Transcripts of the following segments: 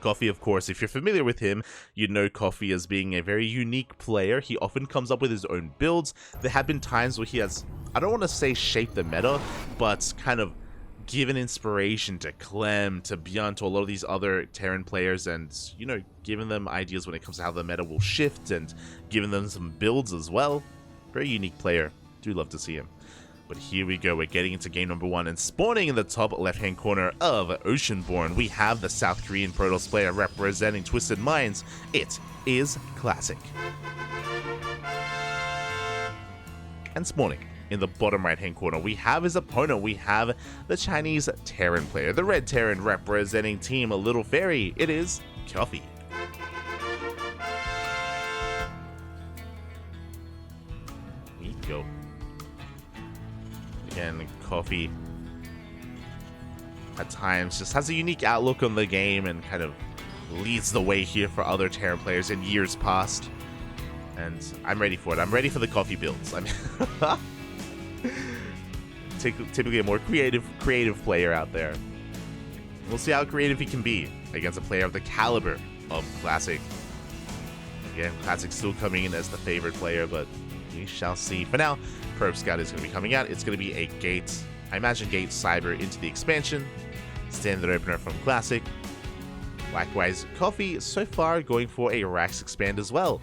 Coffee, of course, if you're familiar with him, you know Coffee as being a very unique player. He often comes up with his own builds. There have been times where he has, I don't want to say shaped the meta, but kind of given inspiration to Clem, to Bjorn, to a lot of these other Terran players, and, you know, giving them ideas when it comes to how the meta will shift, and giving them some builds as well. Very unique player. Do love to see him. But here we go, we're getting into game number 1, and spawning in the top left-hand corner of Oceanborn, we have the South Korean Protoss player representing Twisted Minds. It is Classic. And spawning in the bottom right-hand corner, we have his opponent. We have the Chinese Terran player, the Red Terran representing Team Little Fairy. It is Coffee. Here we go. Again, Coffee at times just has a unique outlook on the game and kind of leads the way here for other Terran players in years past. And I'm ready for it. I'm ready for the Coffee builds. I mean, typically a more creative player out there. We'll see how creative he can be against a player of the caliber of Classic. Again, Classic still coming in as the favorite player, but we shall see. For now, Probe Scout is going to be coming out. It's going to be a Gate, I imagine Gate Cyber into the expansion. Standard opener from Classic. Likewise, Coffee so far going for a Rax expand as well.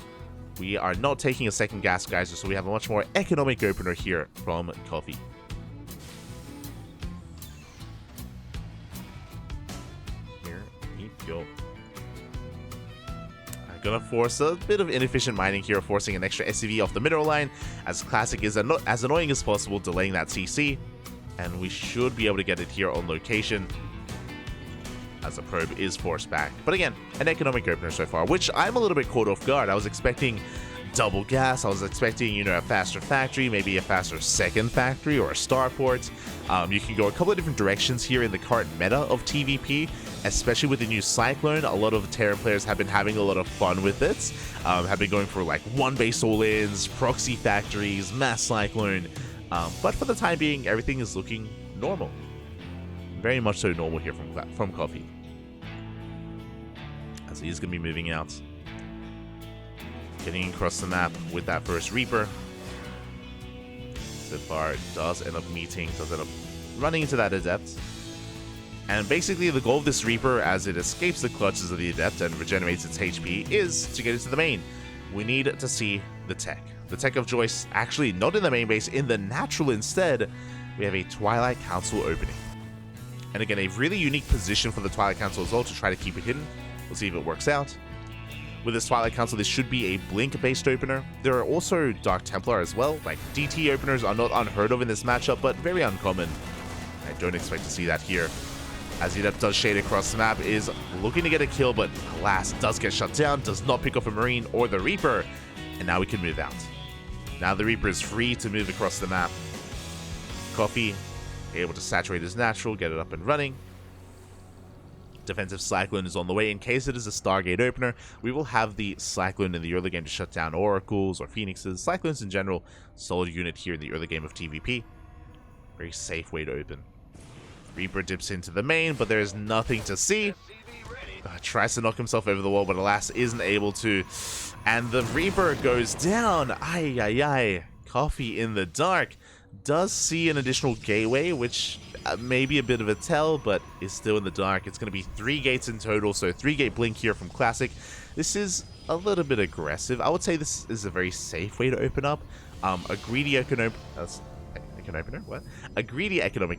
We are not taking a second Gas Geyser, so we have a much more economic opener here from Coffee. Here we go. Gonna force a bit of inefficient mining here, forcing an extra SCV off the mineral line, as Classic is as annoying as possible, delaying that CC, and we should be able to get it here on location, as the probe is forced back. But again, an economic opener so far, which I'm a little bit caught off guard. I was expecting double gas, I was expecting, you know, a faster factory, maybe a faster second factory or a starport. You can go a couple of different directions here in the current meta of TVP, especially with the new Cyclone. A lot of Terran players have been having a lot of fun with it, have been going for like one base all-ins, proxy factories, mass Cyclone, but for the time being, everything is looking normal. Very much so normal here from Coffee, as he's going to be moving out. Getting across the map with that first Reaper. So far, it does end up running into that Adept. And basically, the goal of this Reaper, as it escapes the clutches of the Adept and regenerates its HP, is to get into the main. We need to see the tech. The tech of choice, actually not in the main base, in the natural instead. We have a Twilight Council opening. And again, a really unique position for the Twilight Council as well to try to keep it hidden. We'll see if it works out. With this Twilight Council, this should be a Blink-based opener. There are also Dark Templar as well. Like, DT openers are not unheard of in this matchup, but very uncommon. I don't expect to see that here. As the Adept does shade across the map, is looking to get a kill, but alas, does get shut down, does not pick off a Marine or the Reaper, and now we can move out. Now the Reaper is free to move across the map. Coffee, able to saturate his natural, get it up and running. Defensive Cyclone is on the way. In case it is a Stargate opener, we will have the Cyclone in the early game to shut down Oracles or Phoenixes. Cyclones in general, solid unit here in the early game of TVP. Very safe way to open. Reaper dips into the main, but there is nothing to see. Tries to knock himself over the wall, but alas, isn't able to. And the Reaper goes down. Ay, ay, ay. Coffee in the dark. Does see an additional gateway, which may be a bit of a tell, but is still in the dark. It's going to be 3 gates in total, so 3-gate blink here from Classic. This is a little bit aggressive. I would say this is a very safe way to open up. A greedy economic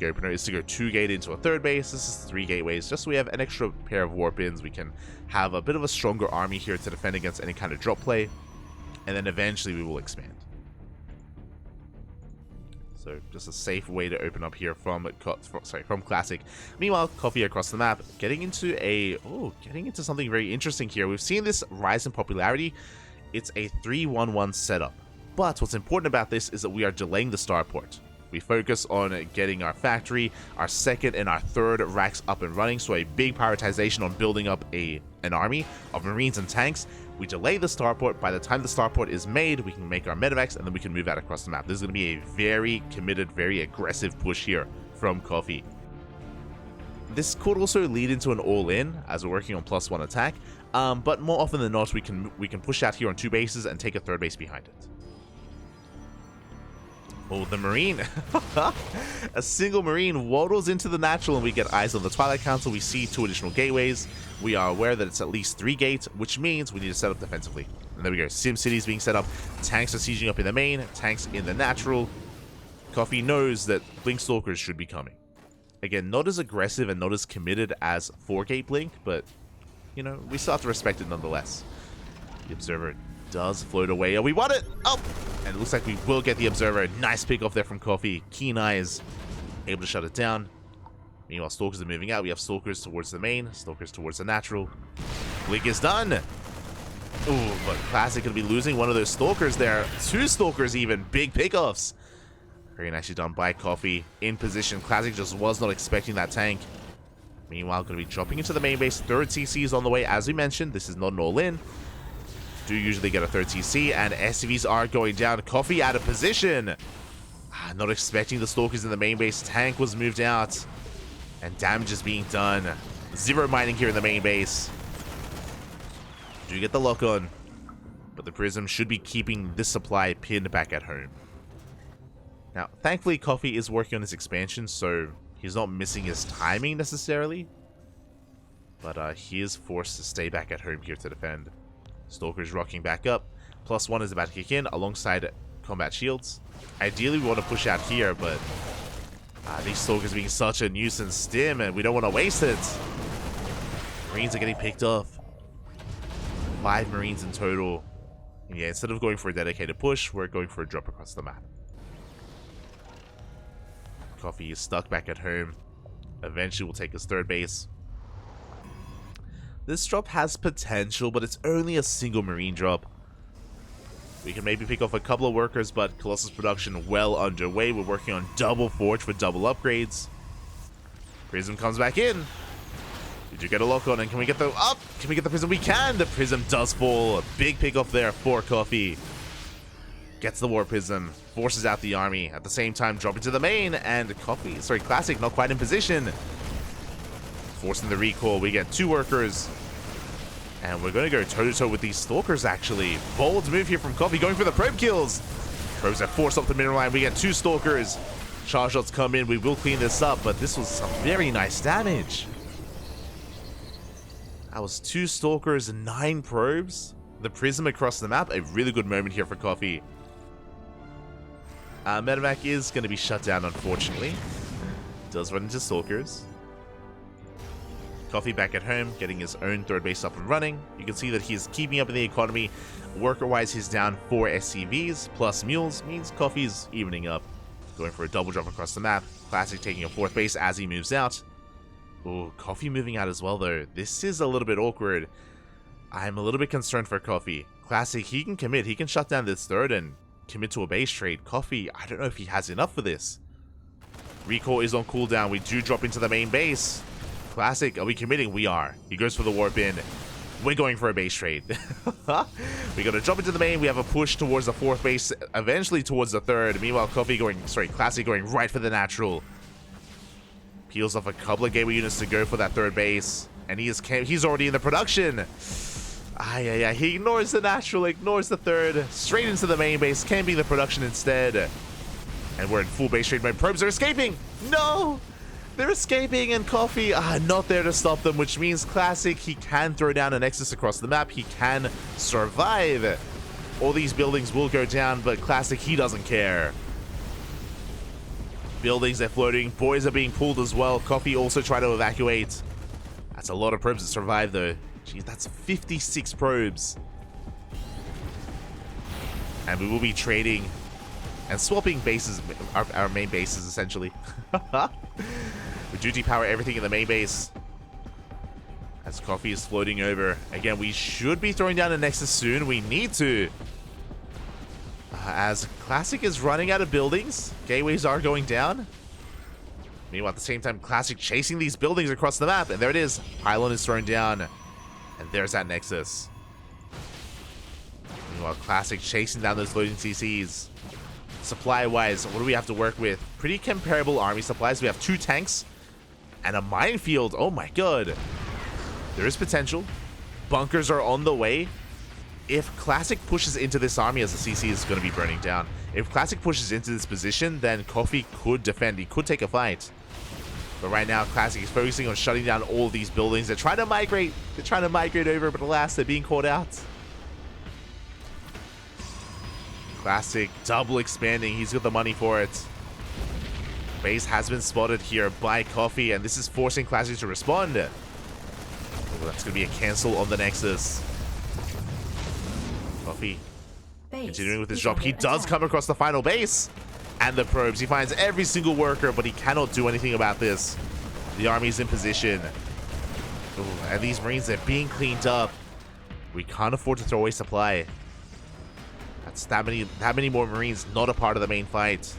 opener is to go 2-gate into a 3rd base. This is 3 gateways, just so we have an extra pair of warp-ins. We can have a bit of a stronger army here to defend against any kind of drop play, and then eventually we will expand. So just a safe way to open up here from Classic. Meanwhile, Coffee across the map, getting into something very interesting here. We've seen this rise in popularity. It's a 3-1-1 setup. But what's important about this is that we are delaying the starport. We focus on getting our factory, our 2nd and our 3rd racks up and running, so a big prioritization on building up an army of Marines and tanks. We delay the starport. By the time the starport is made, we can make our medevacs, and then we can move out across the map. This is going to be a very committed, very aggressive push here from Coffee. This could also lead into an all-in as we're working on +1 attack, but more often than not, we can push out here on 2 bases and take a 3rd base behind it. Oh, the Marine. A single Marine waddles into the natural, and we get eyes on the Twilight Council. We see 2 additional gateways. We are aware that it's at least 3 gates, which means we need to set up defensively. And there we go. Sim City is being set up. Tanks are sieging up in the main. Tanks in the natural. Coffee knows that Blink Stalkers should be coming. Again, not as aggressive and not as committed as 4-gate Blink, but, you know, we still have to respect it nonetheless. The Observer does float away. Oh, we want it! Oh! And it looks like we will get the Observer. Nice pick off there from Coffee. Keen eyes. Able to shut it down. Meanwhile, Stalkers are moving out. We have Stalkers towards the main. Stalkers towards the natural. Blink is done! Ooh, but Classic going to be losing one of those Stalkers there. 2 Stalkers even. Big pickoffs. Very nicely done by Coffee. In position. Classic just was not expecting that tank. Meanwhile, going to be dropping into the main base. 3rd CC is on the way. As we mentioned, this is not an all-in. Do usually get a 3rd CC, and SCVs are going down. Coffee out of position. Not expecting the Stalkers in the main base. Tank was moved out, and damage is being done. 0 mining here in the main base. Do get the lock on, but the Prism should be keeping this supply pinned back at home. Now, thankfully, Coffee is working on his expansion, so he's not missing his timing necessarily. But he is forced to stay back at home here to defend. Stalker's rocking back up. +1 is about to kick in alongside combat shields. Ideally, we want to push out here, but these Stalkers being such a nuisance stim, and we don't want to waste it. Marines are getting picked off. 5 Marines in total. And yeah, instead of going for a dedicated push, we're going for a drop across the map. Coffee is stuck back at home. Eventually, we'll take his 3rd base. This drop has potential, but it's only a single Marine drop. We can maybe pick off a couple of workers, but Colossus production well underway. We're working on double Forge for double upgrades. Prism comes back in. Did you get a lock on? And can we get the up? Can we get the Prism? We can! The Prism does fall. A big pick off there for Coffee. Gets the War Prism. Forces out the army. At the same time, dropping to the main. And Classic not quite in position. Forcing the recall. We get 2 workers. And we're going to go toe-to-toe with these Stalkers, actually. Bold move here from Coffee, going for the probe kills. Probes have forced up the middle line. We get 2 Stalkers. Charge shots come in. We will clean this up, but this was some very nice damage. That was 2 Stalkers and 9 probes. The Prism across the map. A really good moment here for Coffee. Medevac is going to be shut down, unfortunately. Does run into Stalkers. Coffee back at home, getting his own 3rd base up and running. You can see that he is keeping up in the economy. Worker-wise, he's down 4 SCVs plus mules. Means Coffee's evening up. Going for a double drop across the map. Classic taking a 4th base as he moves out. Oh, Coffee moving out as well, though. This is a little bit awkward. I'm a little bit concerned for Coffee. Classic, he can commit. He can shut down this 3rd and commit to a base trade. Coffee, I don't know if he has enough for this. Recall is on cooldown. We do drop into the main base. Classic, are we committing? We are. He goes for the warp in. We're going for a base trade. We gotta jump into the main. We have a push towards the 4th base, eventually towards the 3rd. Meanwhile, Classic going right for the natural. Peels off a couple of gateway units to go for that 3rd base. And he's already in the production. He ignores the natural, ignores the 3rd. Straight into the main base, camping the production instead. And we're in full base trade mode. Probes are escaping. No! They're escaping, and Coffee not there to stop them, which means Classic, he can throw down a Nexus across the map. He can survive. All these buildings will go down, but Classic, he doesn't care. Buildings are floating. Boys are being pulled as well. Coffee also trying to evacuate. That's a lot of probes to survive, though. Jeez, that's 56 probes. And we will be trading and swapping bases, our main bases, essentially. We do depower everything in the main base. As Coffee is floating over. Again, we should be throwing down a Nexus soon. We need to. As Classic is running out of buildings. Gateways are going down. Meanwhile, at the same time, Classic chasing these buildings across the map. And there it is. Pylon is thrown down. And there's that Nexus. Meanwhile, Classic chasing down those loading CCs. Supply-wise, what do we have to work with? Pretty comparable army supplies. We have 2 tanks. And a minefield. Oh my god. There is potential. Bunkers are on the way. If Classic pushes into this army, as the CC is going to be burning down, if Classic pushes into this position, then Coffee could defend. He could take a fight. But right now, Classic is focusing on shutting down all of these buildings. They're trying to migrate. They're trying to migrate over, but alas, they're being caught out. Classic double expanding. He's got the money for it. Base has been spotted here by Coffee, and this is forcing Classic to respond. Oh, that's going to be a cancel on the Nexus. Coffee continuing with his drop. He does come across the final base and the probes. He finds every single worker, but he cannot do anything about this. The army's in position. Ooh, and these Marines, they're being cleaned up. We can't afford to throw away supply. That's that many more Marines not a part of the main fight.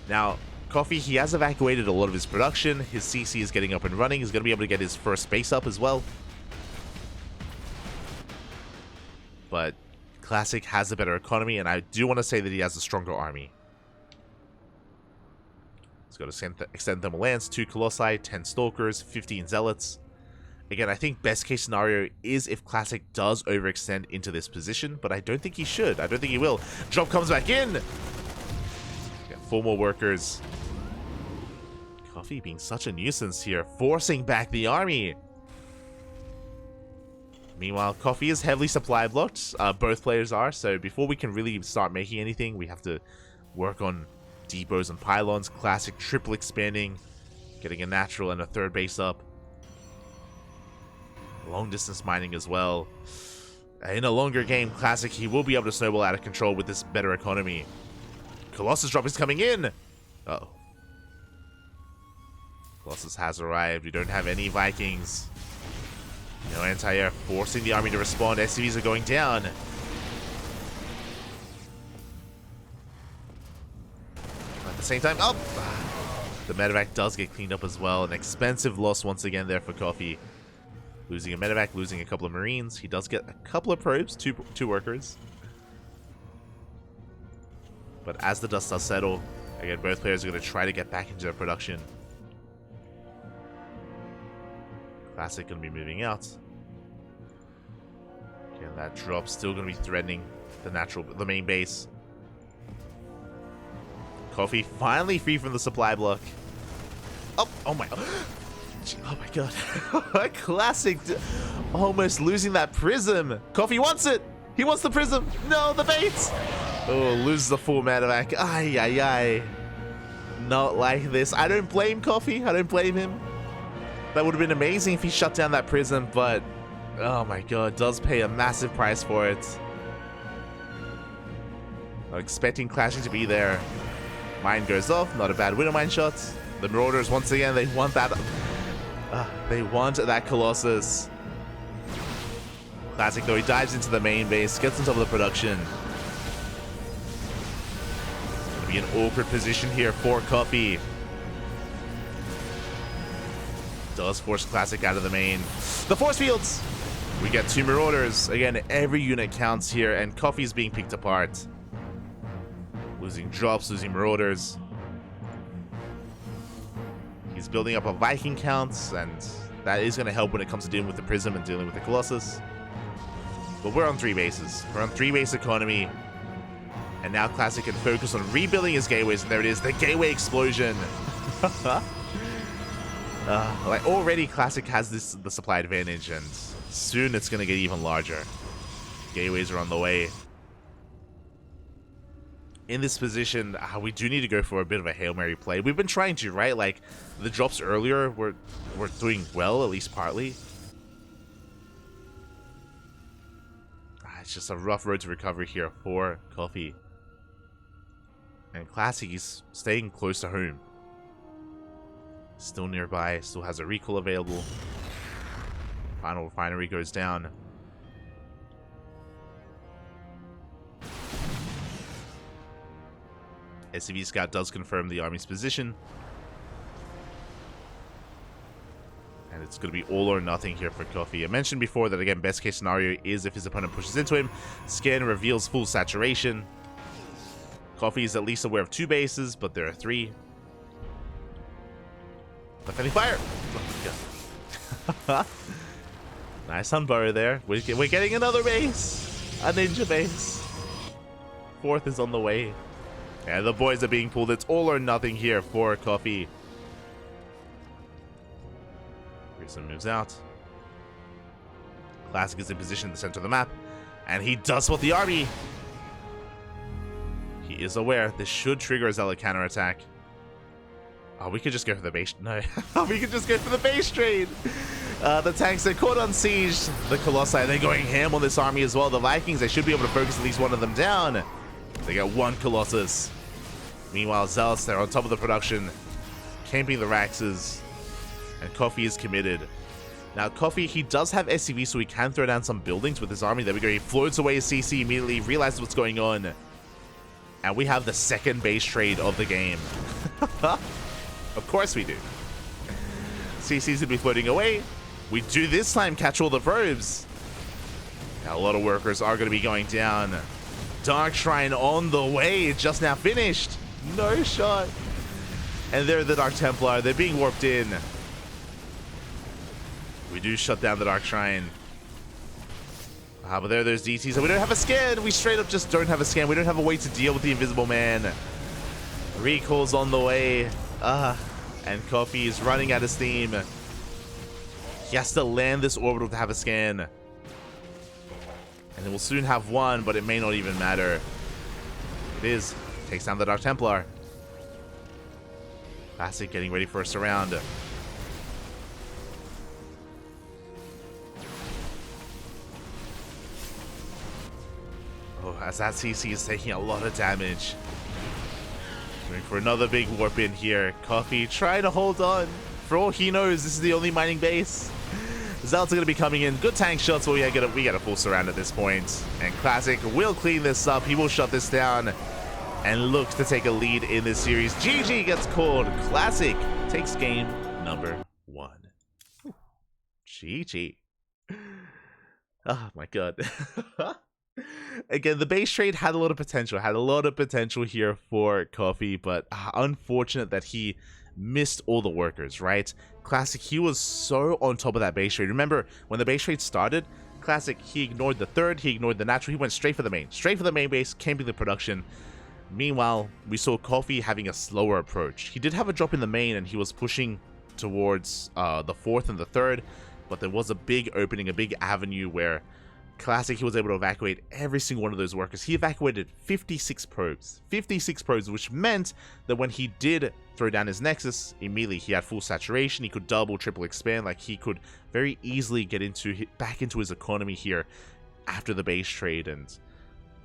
Now, Coffee, he has evacuated a lot of his production. His CC is getting up and running. He's going to be able to get his first base up as well. But Classic has a better economy, and I do want to say that he has a stronger army. He's got to extend Thermal Lance, 2 Colossi, 10 Stalkers, 15 Zealots. Again, I think best case scenario is if Classic does overextend into this position, but I don't think he should. I don't think he will. Drop comes back in. Got 4 more workers. Coffee being such a nuisance here, forcing back the army. Meanwhile, Coffee is heavily supply blocked. Both players are, so before we can really start making anything, we have to work on depots and pylons. Classic triple expanding, getting a natural and a 3rd base up. Long distance mining as well. In a longer game, Classic, he will be able to snowball out of control with this better economy. Colossus drop is coming in. Uh-oh. Colossus has arrived. We don't have any Vikings. No anti-air, forcing the army to respond. SCVs are going down. At the same time, oh! The medevac does get cleaned up as well. An expensive loss once again there for Coffee. Losing a medevac, losing a couple of Marines. He does get a couple of probes, two workers. But as the dust does settle, again, both players are going to try to get back into their production. Classic going to be moving out. Again, that drop still going to be threatening the main base. Coffee finally free from the supply block. Oh my. Oh my god. Classic almost losing that prism. Coffee wants it. He wants the prism. No, the bait. Oh, loses the full medevac. Ay, ay, ay. Not like this. I don't blame Coffee. I don't blame him. That would have been amazing if he shut down that prism, but oh my god, does pay a massive price for it. I'm expecting Clashing to be there. Mine goes off, not a bad winter mine shot. The Marauders, once again, they want that. They want that Colossus. Classic, though, he dives into the main base, gets on top of the production. It's going to be an awkward position here for Coffee. Does force Classic out of the main. The force fields! We get 2 Marauders. Again, every unit counts here, and Coffee's being picked apart. Losing drops, losing Marauders. He's building up a Viking count, and that is going to help when it comes to dealing with the Prism and dealing with the Colossus. But we're on 3 bases. We're on 3-base economy. And now Classic can focus on rebuilding his gateways, and there it is, the gateway explosion. Like already Classic has the supply advantage, and soon it's going to get even larger. Gateways are on the way. In this position, we do need to go for a bit of a Hail Mary play. We've been trying to, right? Like, the drops earlier were doing well, at least partly. It's just a rough road to recovery here for Coffee. And Classic, he's staying close to home. Still nearby, still has a recall available. Final refinery goes down. SCV Scout does confirm the army's position. And it's going to be all or nothing here for Coffee. I mentioned before that, again, best case scenario is if his opponent pushes into him. Scan reveals full saturation. Coffee is at least aware of 2 bases, but there are 3. The friendly fire! Oh, nice unburrow there. We're getting another base! A ninja base. Fourth is on the way. And the boys are being pulled. It's all or nothing here for Coffee. Reason moves out. Classic is in position in the center of the map. And he does spot the army. He is aware this should trigger a Zealot counterattack. Oh, we could just go for the base. No, we could just go for the base trade. The tanks are caught on siege. The Colossi, they're going ham on this army as well. The Vikings, they should be able to focus at least one of them down. They got one Colossus. Meanwhile, Zealots, they're on top of the production, camping the Raxes. And Coffee is committed. Now, Coffee, he does have SCV, so he can throw down some buildings with his army. There we go. He floats away his CC immediately, realizes what's going on. And we have the second base trade of the game. Of course we do. CC's gonna be floating away. We do this time catch all the probes. Now, a lot of workers are gonna be going down. Dark Shrine on the way, just now finished. No shot. And they're the Dark Templar. They're being warped in. We do shut down the Dark Shrine. But there are those DTs, and we don't have a scan. We straight up just don't have a scan. We don't have a way to deal with the Invisible Man. Recall's on the way. And Coffee is running out of steam. He has to land this orbital to have a scan. And it will soon have one, but it may not even matter. It is. Takes down the Dark Templar. Classic getting ready for a surround. Oh, as that CC is taking a lot of damage. Going for another big warp in here. Coffee trying to hold on. For all he knows, this is the only mining base. Zealots are going to be coming in. Good tank shots, but we get a full surround at this point. And Classic will clean this up. He will shut this down and look to take a lead in this series. GG gets called. Classic takes game number 1. GG. Oh my god. Again, the base trade had a lot of potential here for Coffee, but unfortunate that he missed all the workers, right? Classic, he was so on top of that base trade. Remember, when the base trade started, Classic, he ignored the third, he ignored the natural, he went straight for the main base, camping the production. Meanwhile, we saw Coffee having a slower approach. He did have a drop in the main, and he was pushing towards the fourth and the third, but there was a big opening, a big avenue where Classic, he was able to evacuate every single one of those workers. He evacuated 56 probes. 56 probes, which meant that when he did throw down his Nexus, immediately he had full saturation. He could double, triple expand. Like, he could very easily get back into his economy here after the base trade, and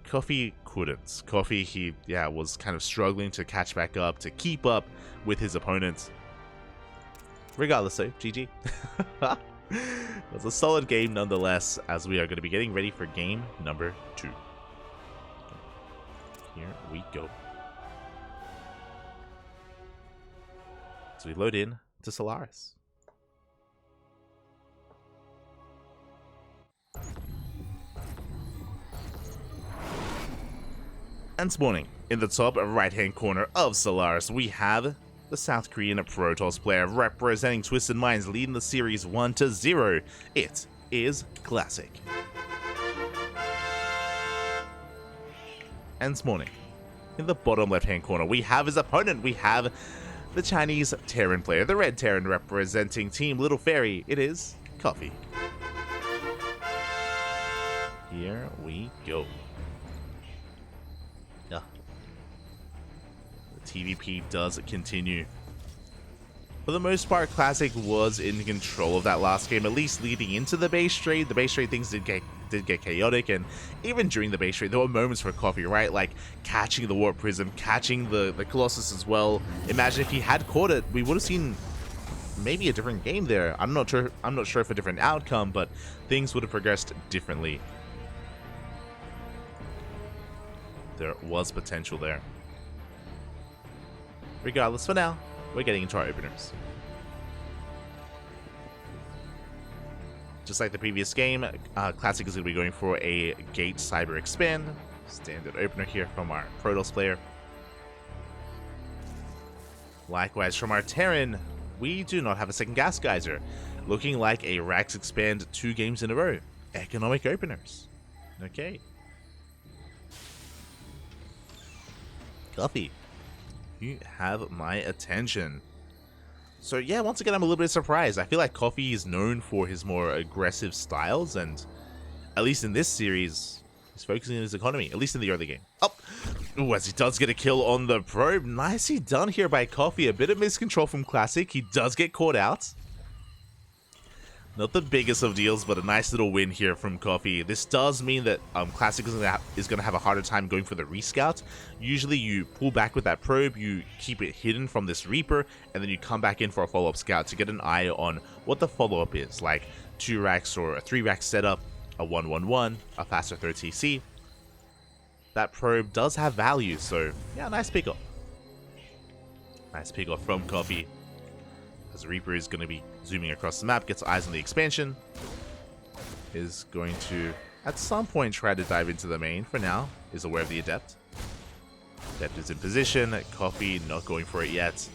Coffee couldn't. Coffee, he was kind of struggling to catch back up, to keep up with his opponents. Regardless, though, GG. It was a solid game nonetheless, as we are going to be getting ready for game number 2. Here we go. So we load in to Solaris. And spawning in the top right-hand corner of Solaris, we have the South Korean Protoss player representing Twisted Minds, leading the series 1-0. It is Classic. And spawning in the bottom left-hand corner, we have his opponent. We have the Chinese Terran player, the Red Terran representing Team Little Fairy. It is Coffee. Here we go. TVP does continue. For the most part, Classic was in control of that last game, at least leading into the base trade. The base trade things did get chaotic, and even during the base trade, there were moments for Coffee, right? Like catching the Warp Prism, catching the Colossus as well. Imagine if he had caught it, we would have seen maybe a different game there. I'm not sure if a different outcome, but things would have progressed differently. There was potential there. Regardless, for now, we're getting into our openers. Just like the previous game, Classic is going to be going for a Gate Cyber Expand. Standard opener here from our Protoss player. Likewise, from our Terran, we do not have a second gas geyser. Looking like a Rax expand 2 games in a row. Economic openers. Okay. Coffee, you have my attention. So yeah, once again, I'm a little bit surprised. I feel like Coffee is known for his more aggressive styles, and at least in this series, he's focusing on his economy, at least in the early game. Up! Ooh, as he does get a kill on the probe. Nicely done here by Coffee. A bit of miscontrol from Classic. He does get caught out. Not the biggest of deals, but a nice little win here from Coffee. This does mean that Classic is going to have a harder time going for the rescout. Usually you pull back with that probe, you keep it hidden from this Reaper, and then you come back in for a follow-up scout to get an eye on what the follow-up is, like 2 racks or a 3 rack setup, a 1-1-1, a faster 3rd TC. That probe does have value, so yeah, nice pickup. Nice pickup from Coffee. As the Reaper is going to be zooming across the map, gets eyes on the expansion. Is going to, at some point, try to dive into the main. For now, is aware of the Adept. Adept is in position. Coffee not going for it yet.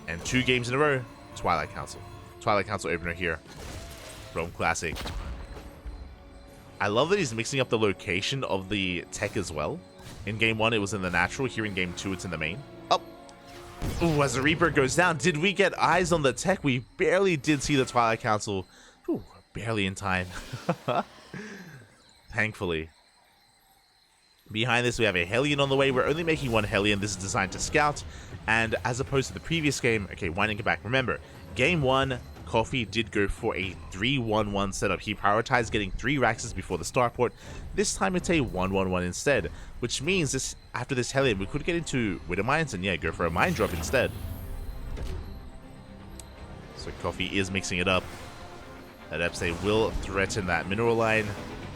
And 2 games in a row, Twilight Council. Twilight Council opener here from Classic. I love that he's mixing up the location of the tech as well. In game 1, it was in the natural. Here in game 2, it's in the main. Up. Ooh, as the Reaper goes down, did we get eyes on the tech? We barely did see the Twilight Council. Ooh, barely in time. Thankfully. Behind this, we have a Hellion on the way. We're only making 1 Hellion. This is designed to scout. And as opposed to the previous game, okay, winding it back. Remember, game 1, Coffee did go for a 3-1-1 setup. He prioritized getting 3 Raxes before the starport. This time it's a 1-1-1 instead, which means this after this Hellion, we could get into Widow Mines and yeah, go for a mine drop instead. So Coffee is mixing it up. Adepte will threaten that mineral line.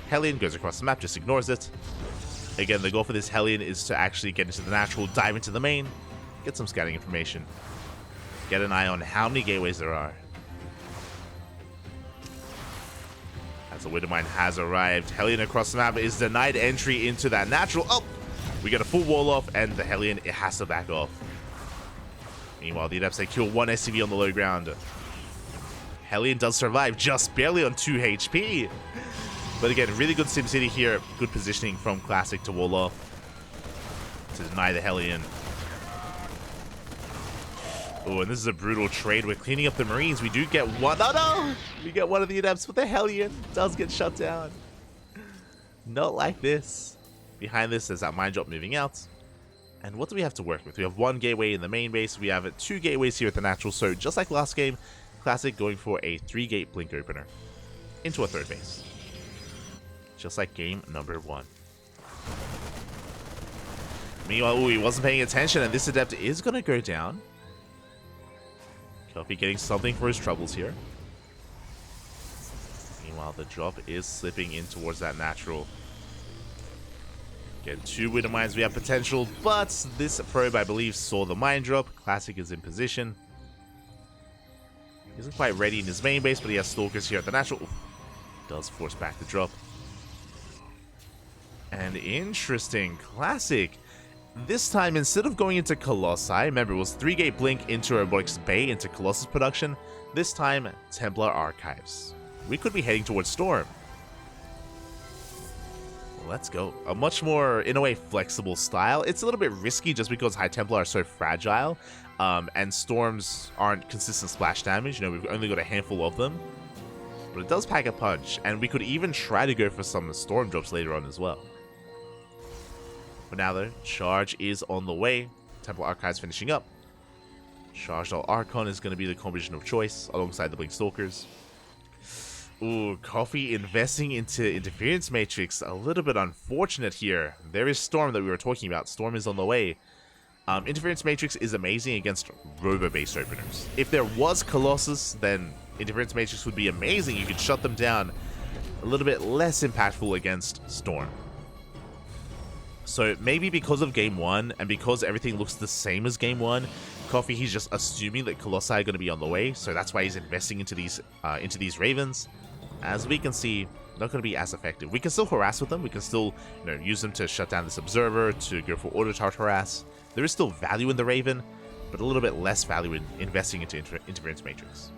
Hellion goes across the map, just ignores it. Again, the goal for this Hellion is to actually get into the natural, dive into the main, get some scouting information, get an eye on how many gateways there are. As the Widow Mine has arrived, Hellion across the map is denied entry into that natural. Oh! We get a full wall off, and the Hellion, it has to back off. Meanwhile, the Adepts, they kill 1 SCV on the low ground. Hellion does survive, just barely on 2 HP. But again, really good SimCity here. Good positioning from Classic to wall off to deny the Hellion. Oh, and this is a brutal trade. We're cleaning up the Marines. We do get one. Oh no! We get one of the Adepts, but the Hellion does get shut down. Not like this. Behind this, there's that mine drop moving out. And what do we have to work with? We have 1 gateway in the main base. We have 2 gateways here at the natural. So just like last game, Classic going for a 3-gate blink opener into a 3rd base. Just like game number 1. Meanwhile, ooh, he wasn't paying attention, and this Adept is going to go down. Coffee getting something for his troubles here. Meanwhile, the drop is slipping in towards that natural. Again, 2 Widow Mines, we have potential, but this probe, I believe, saw the mine drop. Classic is in position. He isn't quite ready in his main base, but he has Stalkers here at the natural. Ooh, does force back the drop. And interesting, Classic. This time, instead of going into Colossi, remember it was 3-gate blink into Robotics Bay into Colossus production. This time, Templar Archives. We could be heading towards Storm. Let's go. A much more, in a way, flexible style. It's a little bit risky just because High Templar are so fragile, and Storms aren't consistent splash damage. You know, we've only got a handful of them. But it does pack a punch, and we could even try to go for some Storm drops later on as well. For now, though, Charge is on the way. Templar Archives finishing up. Charged Archon is going to be the combination of choice alongside the Blink Stalkers. Ooh, Coffee investing into Interference Matrix. A little bit unfortunate here. There is Storm that we were talking about. Storm is on the way. Interference Matrix is amazing against Robo-based openers. If there was Colossus, then Interference Matrix would be amazing. You could shut them down. A little bit less impactful against Storm. So maybe because of game 1 and because everything looks the same as game 1, Coffee, he's just assuming that Colossi are going to be on the way. So that's why he's investing into these Ravens. As we can see, not going to be as effective. We can still harass with them. We can still, you know, use them to shut down this Observer, to go for auto-charge harass. There is still value in the Raven, but a little bit less value in investing into Interference Matrix.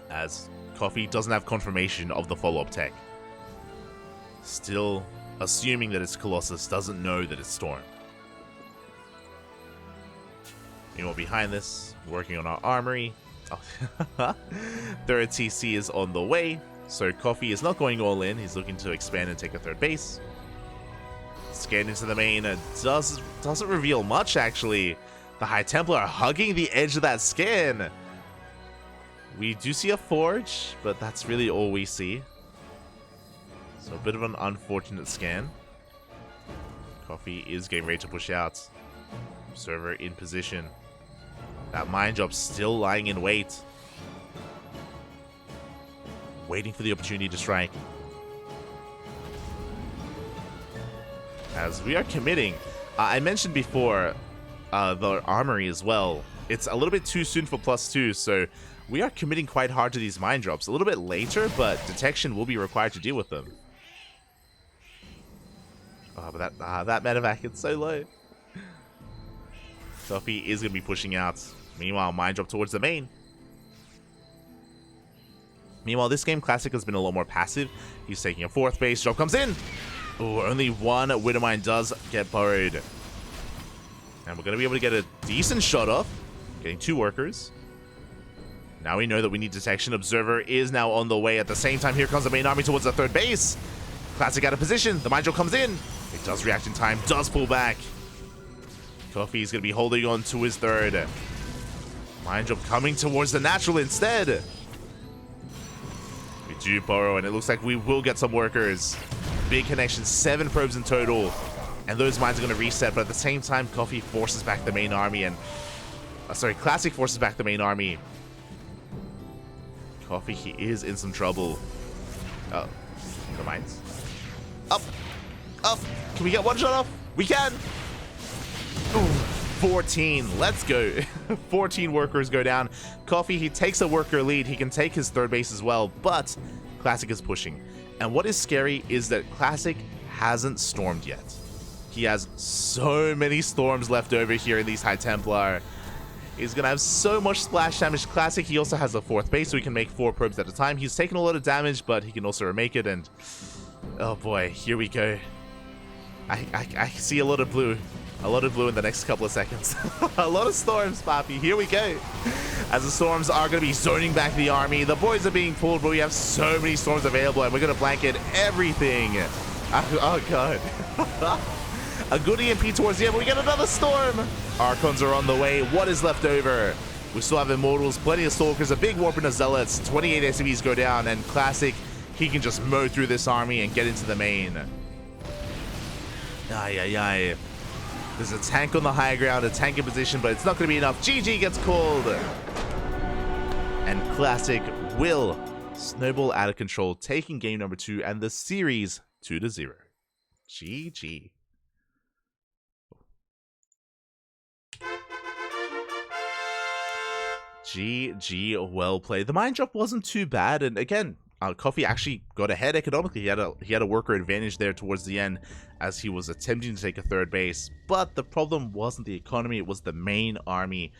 As Coffee doesn't have confirmation of the follow-up tech. Still assuming that it's Colossus, doesn't know that it's Storm. Meanwhile, behind this, working on our armory. Oh. Third TC is on the way, so Coffee is not going all in. He's looking to expand and take a third base. Scan into the main doesn't reveal much, actually. The High Templar are hugging the edge of that scan. We do see a Forge, but that's really all we see. So a bit of an unfortunate scan. Coffee is getting ready to push out. Observer in position. That Mind Drop still lying in wait. Waiting for the opportunity to strike. As we are committing. I mentioned before the armory as well. It's a little bit too soon for +2, so we are committing quite hard to these Mind Drops. A little bit later, but detection will be required to deal with them. Oh, but that medevac is so low. Coffee is going to be pushing out. Meanwhile, Mind Drop towards the main. Meanwhile, this game, Classic has been a lot more passive. He's taking a fourth base. Drop comes in. Oh, only one Widowmine does get burrowed. And we're going to be able to get a decent shot off. Getting 2 workers. Now we know that we need detection. Observer is now on the way. At the same time, here comes the main army towards the third base. Classic out of position. The Mind Drop comes in. It does react in time. Does pull back. Coffee is going to be holding on to his third. Mind Drop coming towards the natural instead. We do borrow, and it looks like we will get some workers. Big connection, 7 probes in total. And those mines are going to reset, but at the same time, Coffee forces back the main army, and... Classic forces back the main army. Coffee, he is in some trouble. Oh, the mines. Up! Up! Can we get one shot off? We can! Ooh, 14. Let's go. 14 workers go down. Coffee, he takes a worker lead. He can take his third base as well, but Classic is pushing. And what is scary is that Classic hasn't stormed yet. He has so many storms left over here in these High Templar. He's going to have so much splash damage. Classic, he also has a fourth base, so he can make 4 probes at a time. He's taken a lot of damage, but he can also remake it, and... Oh boy, here we go. I see a lot of blue. A lot of blue in the next couple of seconds. A lot of storms, Papi. Here we go. As the storms are going to be zoning back the army. The boys are being pulled, but we have so many storms available, and we're going to blanket everything. Oh, God. A good EMP towards the end, but we get another storm. Archons are on the way. What is left over? We still have Immortals, plenty of Stalkers, a big Warp into Zealots. 28 SCVs go down, and Classic, he can just mow through this army and get into the main. Ay. There's a tank on the high ground, a tank in position, but it's not going to be enough. GG gets called. And Classic will snowball out of control, taking game number 2 and the series 2-0. GG. GG, well played. The Mind Drop wasn't too bad, and again, Coffee actually got ahead economically. He had a worker advantage there towards the end as he was attempting to take a third base. But the problem wasn't the economy, it was the main army.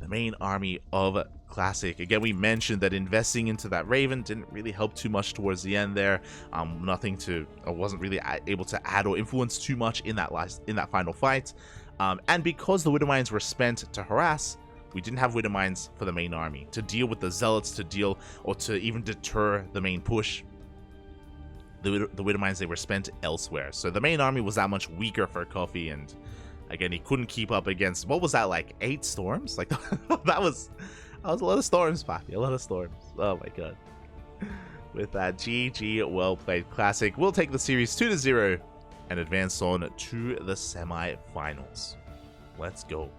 The main army of Classic. Again, we mentioned that investing into that Raven didn't really help too much towards the end there. Wasn't really able to add or influence too much in that final fight. And because the Widowmines were spent to harass, we didn't have Widowmines for the main army to deal with the Zealots, to deal or to even deter the main push. The Widowmines, they were spent elsewhere. So the main army was that much weaker for Coffee, and again, he couldn't keep up against, what was that, like 8 storms? Like that was a lot of storms, Papi, a lot of storms. Oh my god. With that, GG, well played. Classic will take the series 2-0 and advance on to the semi-finals. Let's go.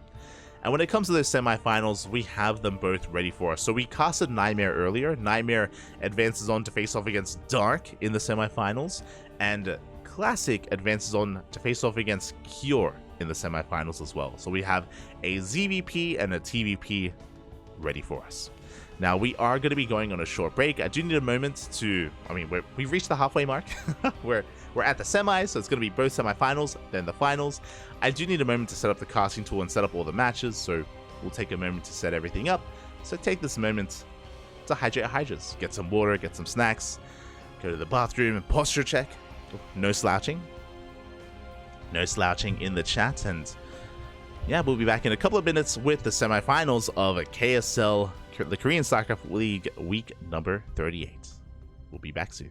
And when it comes to those semi-finals, we have them both ready for us. So we casted Nightmare earlier. Nightmare advances on to face off against Dark in the semi-finals, and Classic advances on to face off against Cure in the semi-finals as well. So we have a ZVP and a TVP ready for us. Now, we are going to be going on a short break. I do need a moment to... we've reached the halfway mark. we're We're at the semis, so it's going to be both semifinals, then the finals. I do need a moment to set up the casting tool and set up all the matches, so we'll take a moment to set everything up. So take this moment to hydrate Hydras. Get some water, get some snacks, go to the bathroom and posture check. No slouching. No slouching in the chat, and yeah, we'll be back in a couple of minutes with the semifinals of KSL, the Korean StarCraft League, week number 38. We'll be back soon.